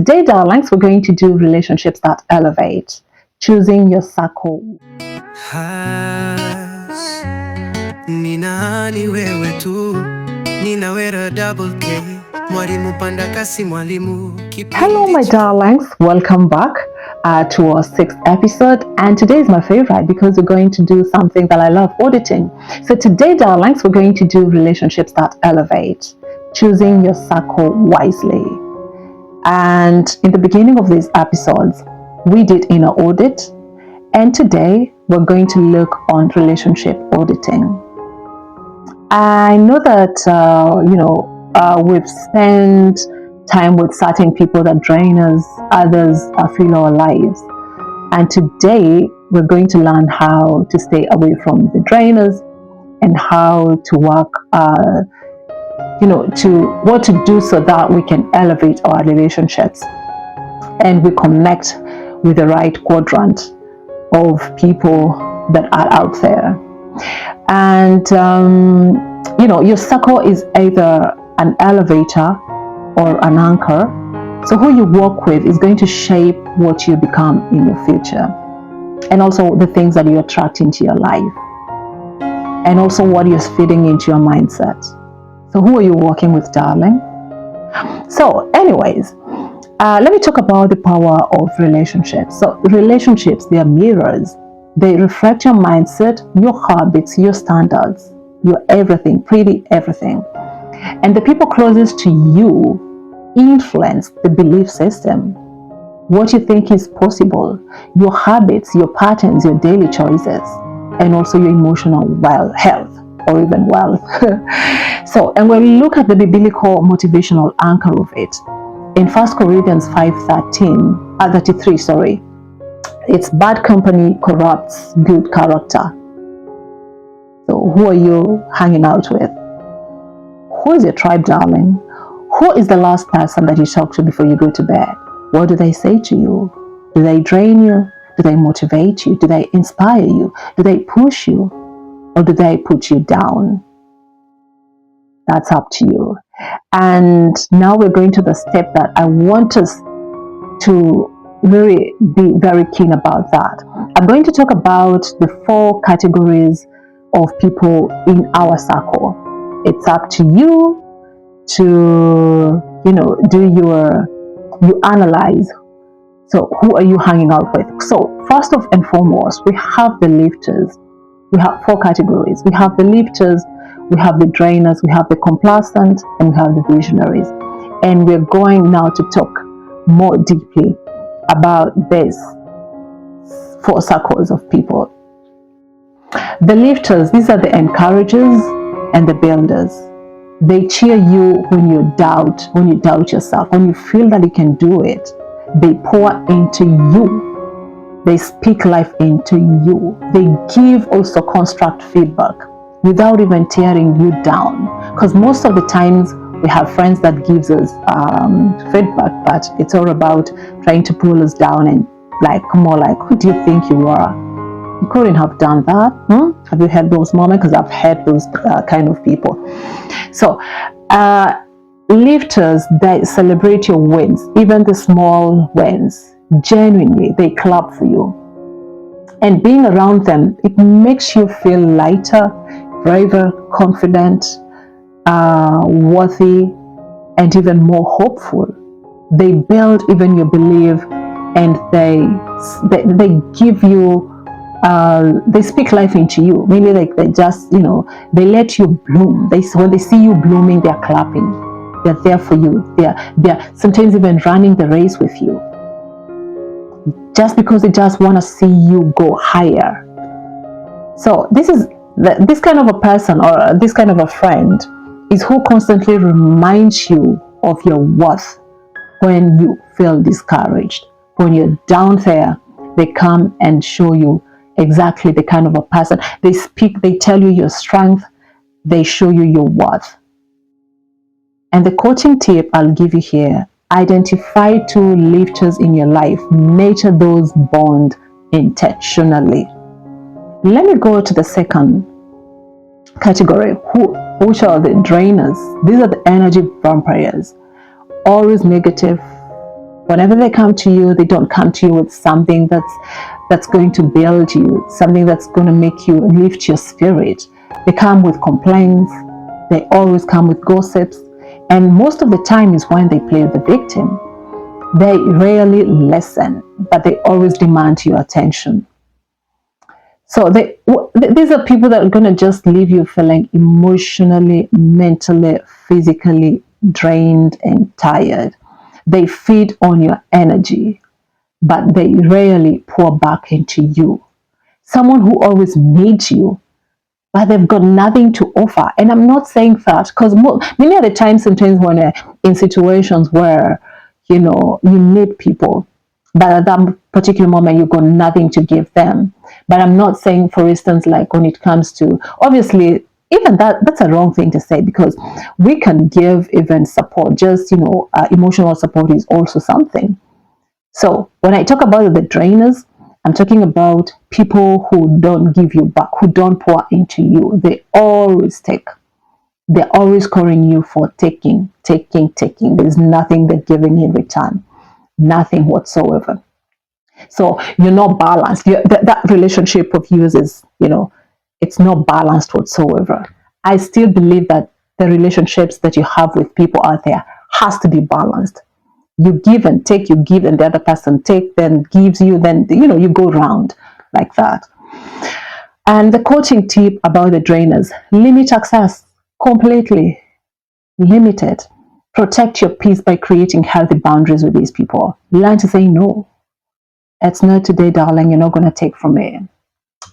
today, darlings, we're going to do relationships that elevate, choosing your circle. Hello, my darlings. Welcome back to our 6th episode. And today is my favorite because we're going to do something that I love, auditing. So today, darlings, we're going to do relationships that elevate, choosing your circle wisely. And in the beginning of these episodes, we did inner audit. And today, we're going to look on relationship auditing. I know that, we've spent time with certain people that drain us, others fill our lives. And today, we're going to learn how to stay away from the drainers and how to work, what to do so that we can elevate our relationships and we connect with the right quadrant of people that are out there. And, your circle is either an elevator or an anchor. So who you work with is going to shape what you become in your future, and also the things that you attract into your life, and also what you're feeding into your mindset. So who are you working with, darling? So anyways, let me talk about the power of relationships. So relationships, they are mirrors. They reflect your mindset, your habits, your standards, your everything, pretty everything. And the people closest to you influence the belief system, what you think is possible, your habits, your patterns, your daily choices, and also your emotional health or even wealth. So, and when we look at the biblical motivational anchor of it, in 1 Corinthians 5:33, it's bad company corrupts good character. So who are you hanging out with? Who is your tribe, darling? Who is the last person that you talk to before you go to bed? What do they say to you? Do they drain you? Do they motivate you? Do they inspire you? Do they push you? Or do they put you down? That's up to you. And now we're going to the step that I want us to really be very keen about that. I'm going to talk about the 4 categories of people in our circle. It's up to you to, you analyze. So who are you hanging out with? So first and foremost, we have the lifters. We have 4 categories. We have the lifters, we have the drainers, we have the complacent, and we have the visionaries. And we're going now to talk more deeply about these 4 circles of people. The lifters, these are the encouragers and the builders. They cheer you when you doubt yourself, when you feel that you can do it. They pour into you. They speak life into you. They give also constructive feedback without even tearing you down. Because most of the times we have friends that gives us feedback, but it's all about trying to pull us down and who do you think you are? You couldn't have done that. Have you had those moments? Because I've had those kind of people. So lifters, they celebrate your wins, even the small wins. Genuinely, they clap for you. And being around them, it makes you feel lighter, braver, confident, worthy, and even more hopeful. They build even your belief, and they give you, they speak life into you. Really, they just, they let you bloom. When they see you blooming, they're clapping. They're there for you. They're sometimes even running the race with you, just because they just want to see you go higher. So this kind of a person, or this kind of a friend, is who constantly reminds you of your worth when you feel discouraged. When you're down there, they come and show you exactly the kind of a person. They speak, they tell you your strength, they show you your worth. And the coaching tip I'll give you here: identify 2 lifters in your life, nurture those bonds intentionally. Let me go to the second category, which are the drainers. These are the energy vampires, always negative, Whenever they come to you, they don't come to you with something that's going to build you, something that's going to make you lift your spirit. They come with complaints. They always come with gossips. And most of the time is when they play the victim. They rarely listen, but they always demand your attention. So these are people that are going to just leave you feeling emotionally, mentally, physically drained and tired. They feed on your energy, but they rarely pour back into you. Someone who always needs you, but they've got nothing to offer. And I'm not saying that because many of the times, sometimes when in situations where you need people, but at that particular moment you've got nothing to give them. But I'm not saying, for instance, like when it comes to, obviously, even that's a wrong thing to say, because we can give even support. Just emotional support is also something. So when I talk about the drainers, I'm talking about people who don't give you back, who don't pour into you. They always take. They're always calling you for taking, taking, taking. There's nothing they're giving in return. Nothing whatsoever. So you're not balanced. That relationship of yours is, it's not balanced whatsoever. I still believe that the relationships that you have with people out there has to be balanced. You give and take, you give and the other person take, then gives you, then you go round like that. And the coaching tip about the drainers: limit access completely. Limit it. Protect your peace by creating healthy boundaries with these people. Learn to say no. It's not today, darling. You're not going to take from me.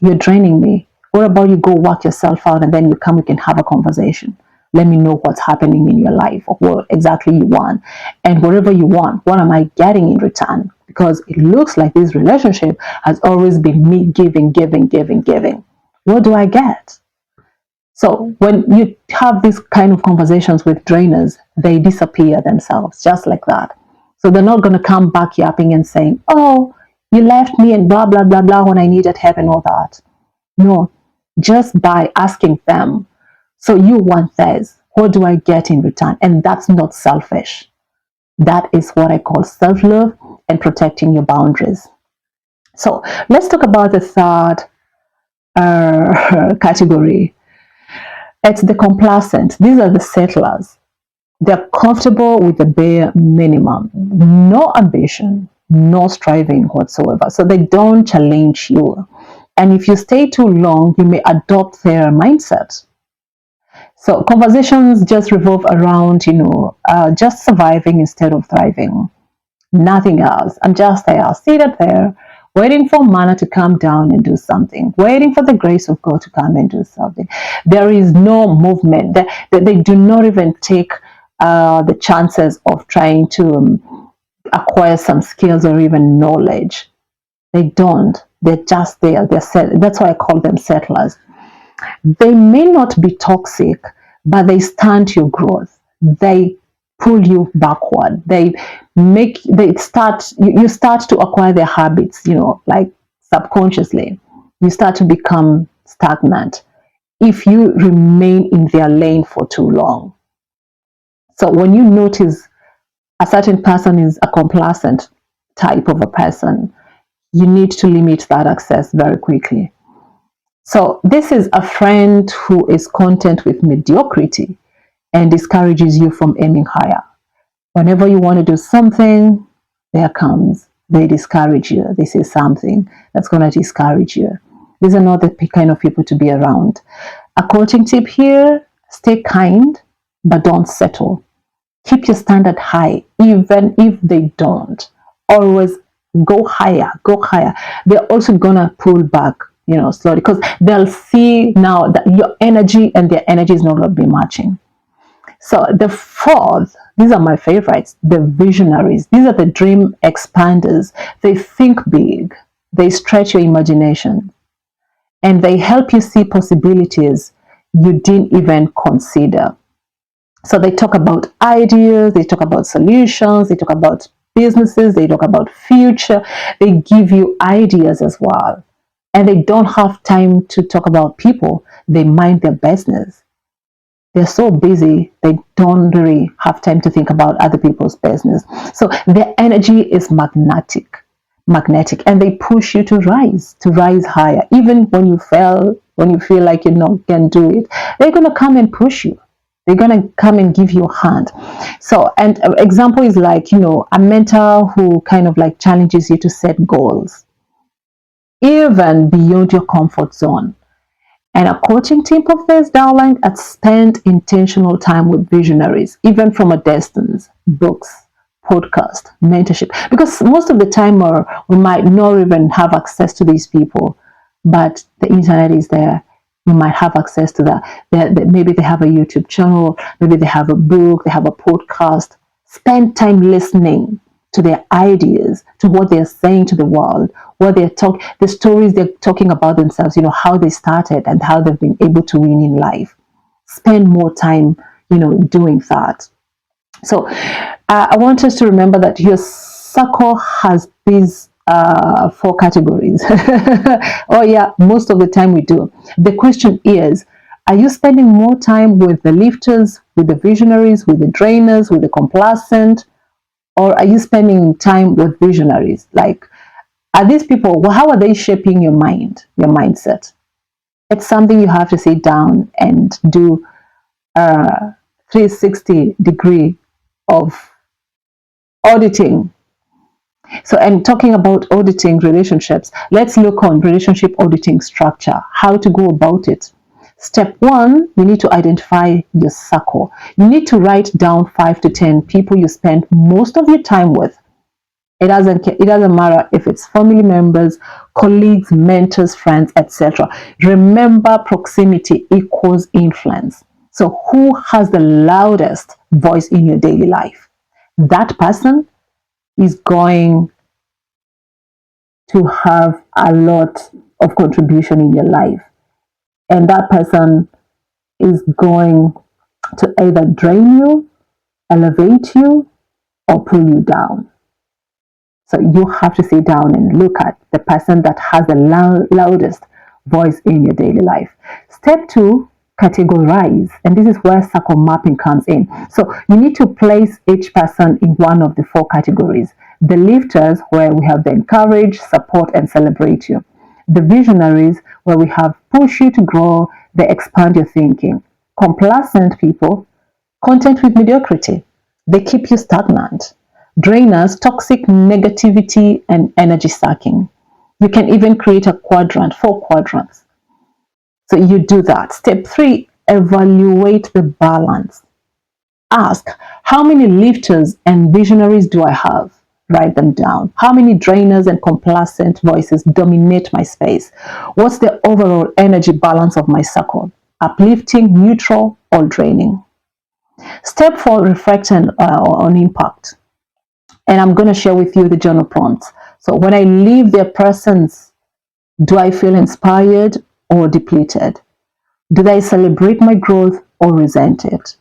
You're draining me. What about you go work yourself out and then you come, we can have a conversation. Let me know what's happening in your life or what exactly you want. And whatever you want, what am I getting in return? Because it looks like this relationship has always been me giving, giving, giving, giving. What do I get? So when you have these kind of conversations with drainers, they disappear themselves just like that. So they're not going to come back yapping and saying, oh, you left me and blah, blah, blah, blah when I needed help and all that. No, just by asking them, so you want this, what do I get in return? And that's not selfish. That is what I call self-love and protecting your boundaries. So let's talk about the third category. It's the complacent. These are the settlers. They're comfortable with the bare minimum. No ambition, no striving whatsoever. So they don't challenge you. And if you stay too long, you may adopt their mindset. So conversations just revolve around, just surviving instead of thriving. Nothing else. I'm just there, seated there, waiting for manna to come down and do something, waiting for the grace of God to come and do something. There is no movement. They do not even take the chances of trying to acquire some skills or even knowledge. They don't. They're just there. That's why I call them settlers. They may not be toxic, but they stunt your growth. They pull you backward. You start to acquire their habits, like subconsciously. You start to become stagnant if you remain in their lane for too long. So when you notice a certain person is a complacent type of a person, you need to limit that access very quickly. So this is a friend who is content with mediocrity and discourages you from aiming higher. Whenever you want to do something, there comes, they discourage you. This is something that's going to discourage you. These are not the kind of people to be around. A coaching tip here: stay kind, but don't settle. Keep your standard high, even if they don't. Always go higher, go higher. They're also going to pull back, slowly, because they'll see now that your energy and their energy is not going to be matching. So the fourth, these are my favorites, the visionaries. These are the dream expanders. They think big, they stretch your imagination, and they help you see possibilities you didn't even consider. So they talk about ideas, they talk about solutions, they talk about businesses, they talk about future. They give you ideas as well. And they don't have time to talk about people. They mind their business. They're so busy, they don't really have time to think about other people's business. So their energy is magnetic, and they push you to rise higher. Even when you fail, when you feel like you can do it, they're going to come and push you. They're going to come and give you a hand. So, and an example is like, a mentor who kind of like challenges you to set goals, even beyond your comfort zone. And a coaching team of theirs, darling, had spent intentional time with visionaries, even from a distance, books, podcast, mentorship. Because most of the time, we might not even have access to these people, but the internet is there. You might have access to that. Maybe they have a YouTube channel, maybe they have a book, they have a podcast. Spend time listening to their ideas, to what they're saying to the world, what the stories they're talking about themselves, how they started and how they've been able to win in life. Spend more time, doing that. So I want us to remember that your circle has these 4 categories. Oh yeah, most of the time we do. The question is, are you spending more time with the lifters, with the visionaries, with the drainers, with the complacent? Or are you spending time with visionaries? Like, are these people, well, how are they shaping your mind, your mindset? It's something you have to sit down and do a 360-degree of auditing. So, and talking about auditing relationships, let's look on relationship auditing structure, how to go about it. Step 1, you need to identify your circle. You need to write down 5 to 10 people you spend most of your time with. It doesn't matter if it's family members, colleagues, mentors, friends, etc. Remember, proximity equals influence. So who has the loudest voice in your daily life? That person is going to have a lot of contribution in your life. And that person is going to either drain you, elevate you, or pull you down. So you have to sit down and look at the person that has the loudest voice in your daily life. Step 2, categorize. And this is where circle mapping comes in. So you need to place each person in one of the 4 categories. The lifters, where we have the encourage, support, and celebrate you. The visionaries, where we have push you to grow, they expand your thinking. Complacent people, content with mediocrity, they keep you stagnant. Drainers, toxic negativity and energy sucking. You can even create a quadrant, 4 quadrants. So you do that. Step 3, evaluate the balance. Ask, how many lifters and visionaries do I have? Write them down. How many drainers and complacent voices dominate my space? What's the overall energy balance of my circle? Uplifting, neutral, or draining? Step 4, reflect on impact. And I'm going to share with you the journal prompts. So when I leave their presence, do I feel inspired or depleted? Do they celebrate my growth or resent it?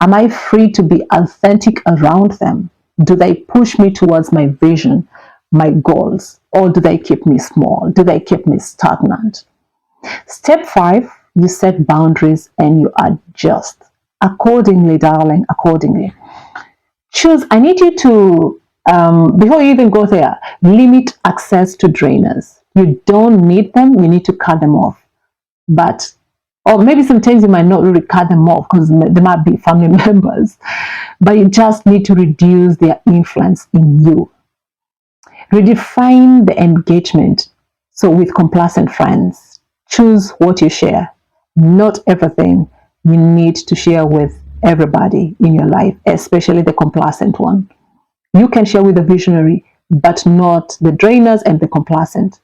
Am I free to be authentic around them? Do they push me towards my vision, my goals, or do they keep me small? Do they keep me stagnant? Step 5, you set boundaries and you adjust accordingly, darling, accordingly. Choose, I need you to, before you even go there, limit access to drainers. You don't need them, you need to cut them off. But, or maybe sometimes you might not really cut them off because they might be family members, but you just need to reduce their influence in you. Redefine the engagement. So with complacent friends, choose what you share. Not everything you need to share with everybody in your life, especially the complacent one. You can share with the visionary, but not the drainers and the complacent.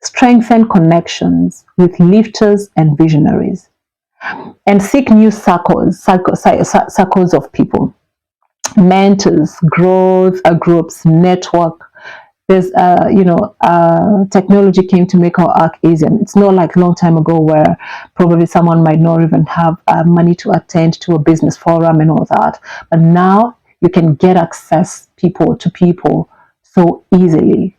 Strengthen connections with lifters and visionaries. And seek new circles of people. Mentors, growth groups, network. There's technology came to make our work easier. It's not like a long time ago where probably someone might not even have money to attend to a business forum and all that, but now you can get access to people so easily.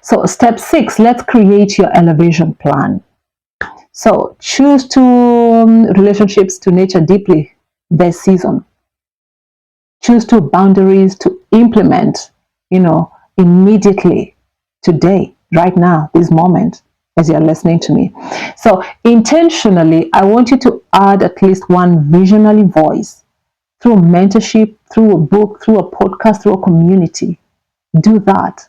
So step 6, let's create your elevation plan. So choose to relationships to nature deeply this season. Choose to boundaries to implement, immediately, today, right now, this moment, as you're listening to me. So intentionally, I want you to add at least one visionary voice through mentorship, through a book, through a podcast, through a community. Do that.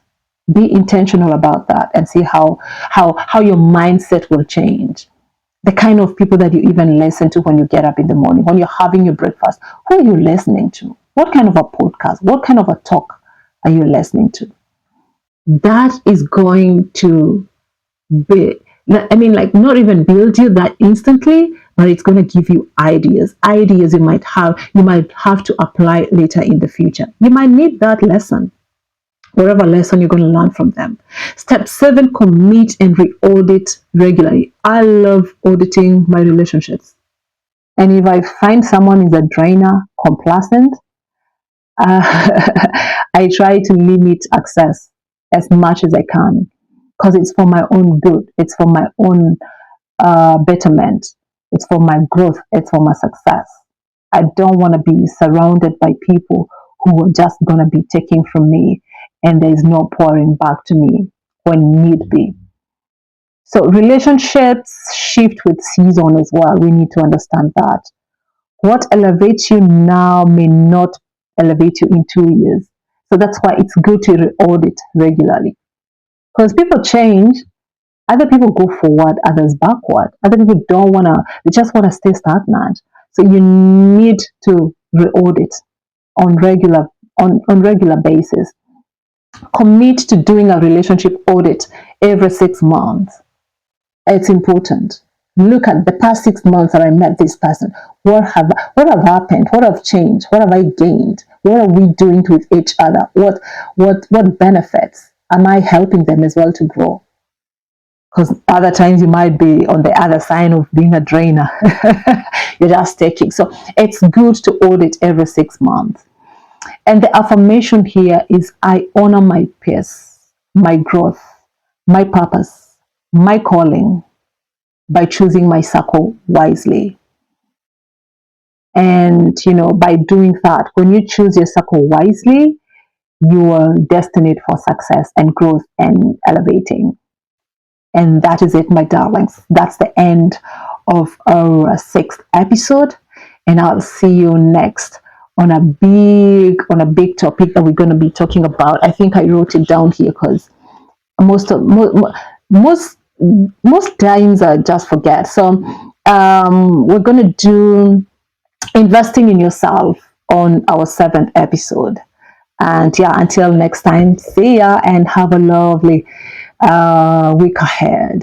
Be intentional about that and see how your mindset will change. The kind of people that you even listen to when you get up in the morning, when you're having your breakfast, who are you listening to? What kind of a podcast, what kind of a talk are you listening to? That is going to be, I mean, like, not even build you that instantly, but it's going to give you ideas you might have to apply later in the future. You might need that lesson, whatever lesson you're going to learn from them. Step 7, commit and re-audit regularly. I love auditing my relationships. And if I find someone is a drainer, complacent, I try to limit access as much as I can because it's for my own good. It's for my own betterment. It's for my growth. It's for my success. I don't want to be surrounded by people who are just going to be taking from me and there is no pouring back to me when need be. So relationships shift with season as well. We need to understand that. What elevates you now may not elevate you in 2 years. So that's why it's good to audit regularly. Because people change, other people go forward, others backward. Other people don't want to, they just want to stay stagnant. So you need to re-audit on regular basis. Commit to doing a relationship audit every 6 months. It's important. Look at the past 6 months that I met this person. What have happened? What have changed? What have I gained? What are we doing with each other? What benefits am I helping them as well to grow? Because other times you might be on the other side of being a drainer. You're just taking. So it's good to audit every 6 months. And the affirmation here is I honor my pace, my growth, my purpose, my calling by choosing my circle wisely. And, by doing that, when you choose your circle wisely, you are destined for success and growth and elevating. And that is it, my darlings. That's the end of our 6th episode. And I'll see you next on a big topic that we're going to be talking about. I think I wrote it down here because most times I just forget. So we're going to do investing in yourself on our 7th episode. And yeah, until next time, see ya and have a lovely week ahead.